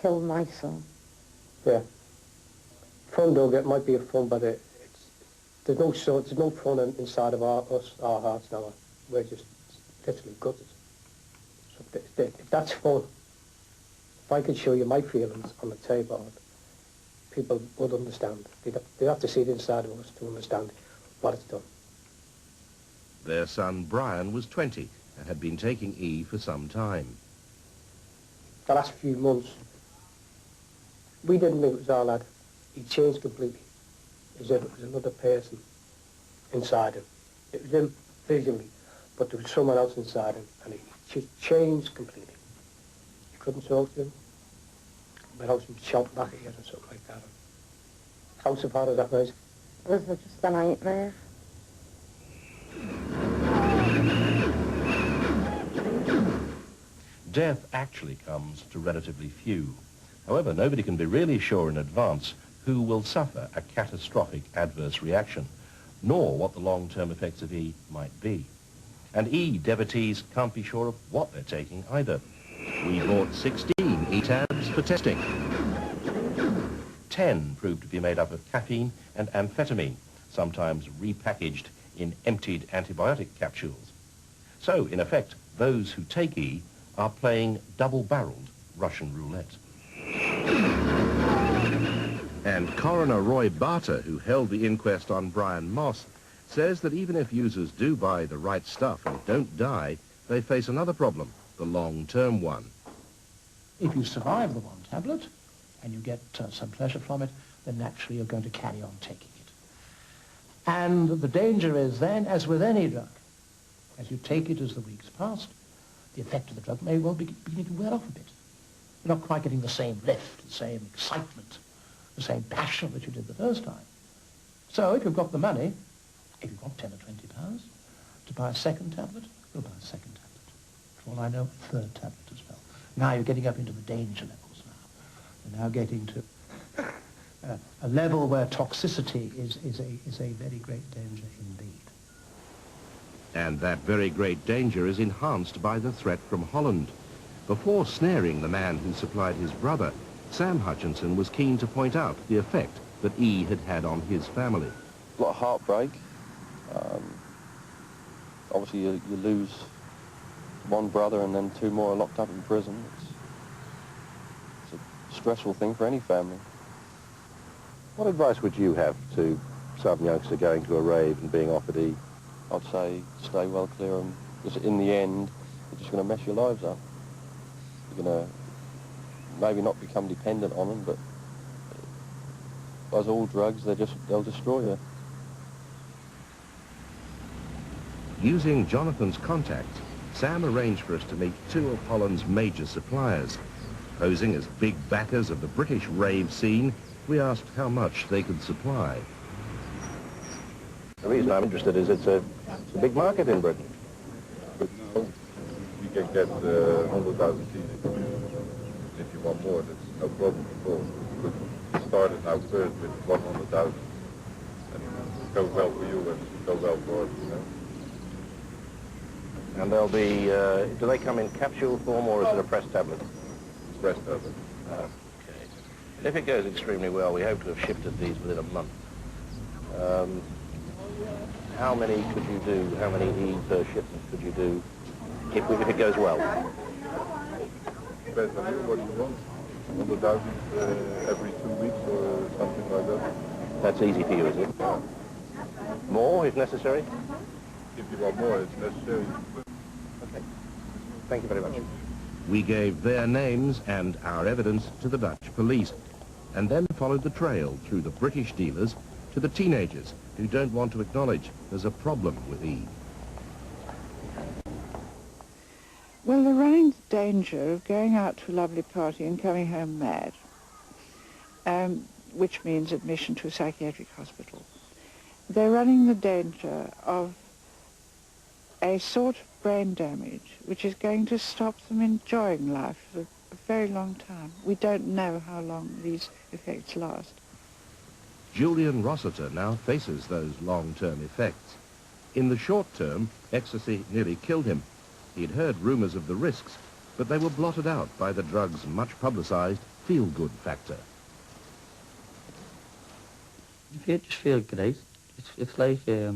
killed my son. Yeah. Fun, though, it might be a fun, but there's no fun inside of our hearts now. We're just literally gutted. So if that's fun, if I could show you my feelings on the table, people would understand. They'd have to see it inside of us to understand what it's done. Their son Brian was 20 and had been taking E for some time. The last few months, we didn't think it was our lad. He changed completely. As if it was another person inside him. It was him visually, but there was someone else inside him, and he changed completely. You couldn't talk to him without him shouting back at you or something like that. How so far is that, mate? It was just a nightmare. Death actually comes to relatively few. However, nobody can be really sure in advance who will suffer a catastrophic adverse reaction, nor what the long-term effects of E might be. And E devotees can't be sure of what they're taking either. We bought 16 E tabs for testing. 10 proved to be made up of caffeine and amphetamine, sometimes repackaged in emptied antibiotic capsules. So, in effect, those who take E are playing double-barreled Russian roulette. And Coroner Roy Barter, who held the inquest on Brian Moss, says that even if users do buy the right stuff and don't die, they face another problem, the long-term one. If you survive the one tablet and you get some pleasure from it, then naturally you're going to carry on taking it. And the danger is then, as with any drug, as you take it as the weeks pass, the effect of the drug may well be beginning to wear off a bit. You're not quite getting the same lift, the same excitement, the same passion that you did the first time. So if you've got the money, if you've got 10 or 20 pounds, to buy a second tablet, you'll buy a second tablet. For all I know, a third tablet as well. Now you're getting up into the danger levels now. You're now getting to a level where toxicity is a very great danger indeed. And that very great danger is enhanced by the threat from Holland. Before snaring the man who supplied his brother, Sam Hutchinson was keen to point out the effect that E had had on his family. A lot of heartbreak. Obviously you lose one brother and then 2 more are locked up in prison. It's a stressful thing for any family. What advice would you have to some youngster going to a rave and being offered E? I'd say stay well clear of them, because in the end, they're just going to mess your lives up. You're going to maybe not become dependent on them, but as all drugs, they'll destroy you. Using Jonathan's contacts, Sam arranged for us to meet 2 of Holland's major suppliers. Posing as big backers of the British rave scene, we asked how much they could supply. The reason I'm interested is it's a big market in Britain. But now we can get 100,000 pieces. If you want more, that's no problem at all. But we started now first with 100,000. And it goes well for you and it goes well for us, you know. And they'll be, do they come in capsule form or is it a pressed tablet? Pressed tablet. Okay. If it goes extremely well, we hope to have shifted these within a month. How many could you do? How many E per shipment could you do if it goes well? Depends on you, what you want. 100,000 every 2 weeks or something like that. That's easy for you, is it? Yeah. More if necessary? If you want more, it's necessary. Okay. Thank you very much. We gave their names and our evidence to the Dutch police, and then followed the trail through the British dealers to the teenagers who don't want to acknowledge there's a problem with E. Well, they're running the danger of going out to a lovely party and coming home mad, which means admission to a psychiatric hospital. They're running the danger of a sort of brain damage which is going to stop them enjoying life for a very long time. We don't know how long these effects last. Julian Rossiter now faces those long-term effects. In the short term, ecstasy nearly killed him. He'd heard rumours of the risks, but they were blotted out by the drug's much publicised feel-good factor. You just feel great. It's like your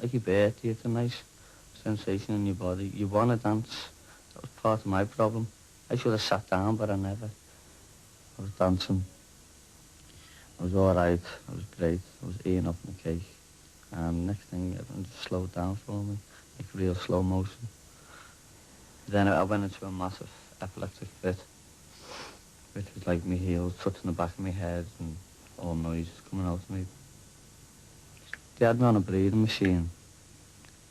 birthday. It's a nice sensation in your body. You want to dance. That was part of my problem. I should have sat down, but I never. I was dancing. I was all right. I was great. I was eating up my cake. And next thing, everything just slowed down for me, like real slow motion. Then I went into a massive epileptic fit, which was like my heels touching the back of my head and all noises coming out of me. They had me on a breathing machine,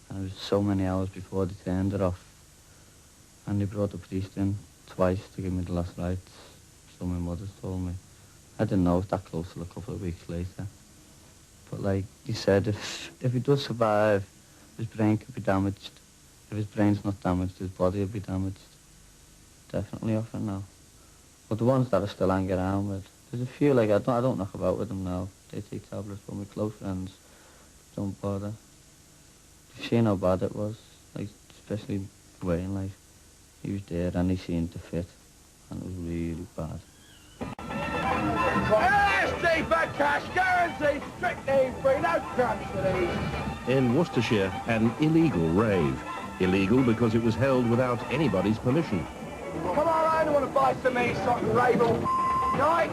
and it was so many hours before they turned it off. And they brought the priest in twice to give me the last rites, so my mother told me. I didn't know it that close till a couple of weeks later. But like he said, if he does survive, his brain could be damaged. If his brain's not damaged, his body will be damaged. Definitely off it now. But the ones that I still hang around with, there's a few, like I don't knock about with them now. They take tablets, but my close friends don't bother. You've seen how bad it was, like especially Wayne, like he was there and he seemed to fit, and it was really bad. LSD for cash, guaranteed, strictly free, no crumbs for these. In Worcestershire, an illegal rave. Illegal because it was held without anybody's permission. Come on, I don't want to buy some of these so I can rave all night.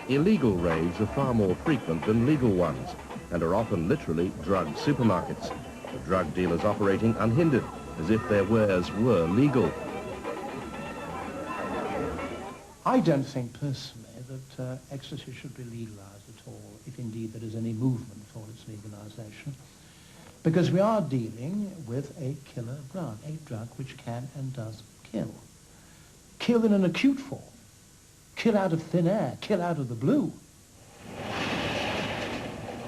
Illegal raves are far more frequent than legal ones and are often literally drug supermarkets, the drug dealers operating unhindered, as if their wares were legal. I don't think personally that ecstasy should be legalised at all, if indeed there is any movement for its legalisation, because we are dealing with a killer drug, a drug which can and does kill. Kill in an acute form, kill out of thin air, kill out of the blue.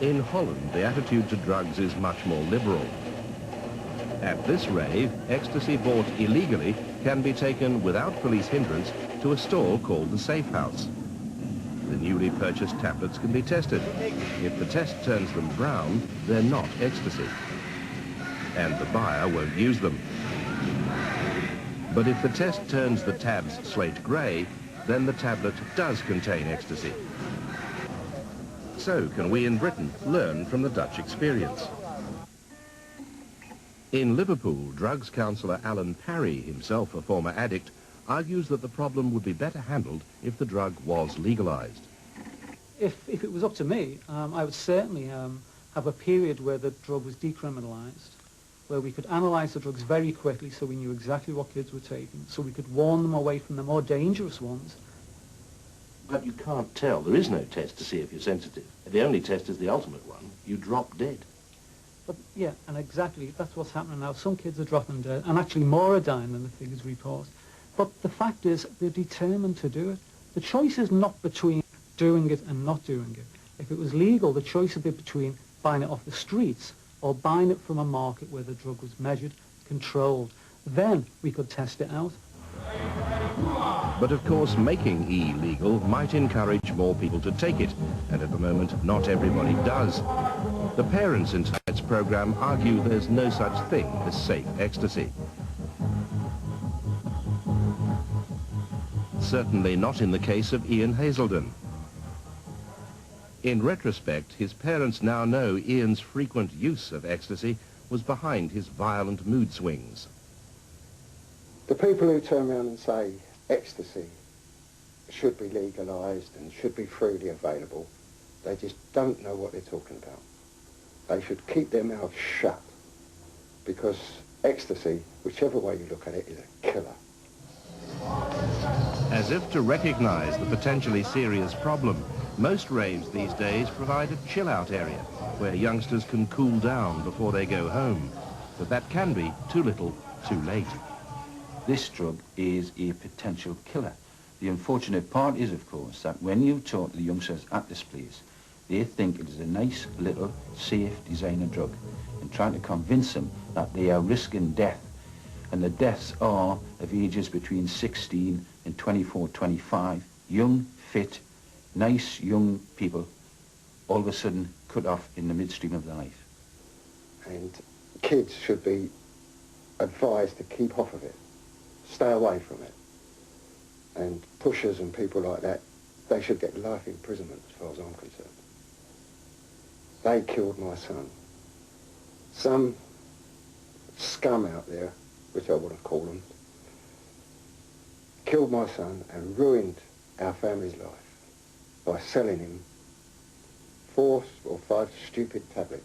In Holland, the attitude to drugs is much more liberal. At this rave, ecstasy bought illegally can be taken without police hindrance to a stall called the Safe House. The newly purchased tablets can be tested. If the test turns them brown, they're not ecstasy, and the buyer won't use them. But if the test turns the tabs slate grey, then the tablet does contain ecstasy. So can we in Britain learn from the Dutch experience? In Liverpool, drugs counsellor Alan Parry, himself a former addict, argues that the problem would be better handled if the drug was legalised. If it was up to me, I would certainly have a period where the drug was decriminalised, where we could analyse the drugs very quickly so we knew exactly what kids were taking, so we could warn them away from the more dangerous ones. But you can't tell. There is no test to see if you're sensitive. The only test is the ultimate one. You drop dead. But yeah, and exactly, that's what's happening now. Some kids are dropping dead, and actually more are dying than the figures report. But the fact is, they're determined to do it. The choice is not between doing it and not doing it. If it was legal, the choice would be between buying it off the streets or buying it from a market where the drug was measured, controlled. Then we could test it out. But of course, making E legal might encourage more people to take it, and at the moment, not everybody does. The parents in tonight's programme argue there's no such thing as safe ecstasy. Certainly not in the case of Ian Hazelden. In retrospect, his parents now know Ian's frequent use of ecstasy was behind his violent mood swings. The people who turn around and say ecstasy should be legalised and should be freely available, they just don't know what they're talking about. They should keep their mouths shut, because ecstasy, whichever way you look at it, is a killer. As if to recognise the potentially serious problem, most raves these days provide a chill-out area where youngsters can cool down before they go home. But that can be too little, too late. This drug is a potential killer. The unfortunate part is, of course, that when you talk to the youngsters at this place, they think it is a nice, little, safe designer drug, and trying to convince them that they are risking death. And the deaths are of ages between 16 and 24, 25, young, fit, nice young people, all of a sudden cut off in the midstream of their life. And kids should be advised to keep off of it. stay away from it. And pushers and people like that, they should get life imprisonment as far as I'm concerned. They killed my son. Some scum out there, which I wouldn't call them, killed my son and ruined our family's life by selling him 4 or 5 stupid tablets.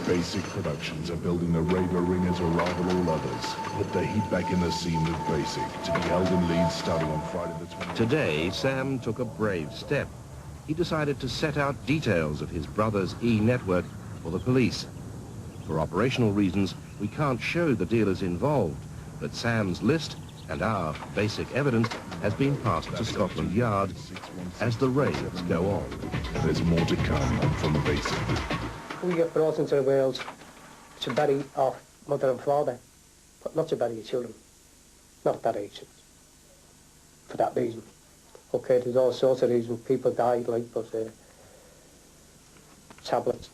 Basic Productions are building the Rave ring as a rival all others. Put the heat back in the scene with Basic, to be held in Leeds starting on Friday the 20th. Today, Sam took a brave step. He decided to set out details of his brother's e-network for the police. For operational reasons, we can't show the dealers involved, but Sam's list and our basic evidence has been passed to Scotland Yard as the raids go on. There's more to come from Basic. We get brought into Wales to bury our mother and father, but not to bury your children. Not at that age. For that reason. Okay, there's all sorts of reasons. People died, like, but tablets.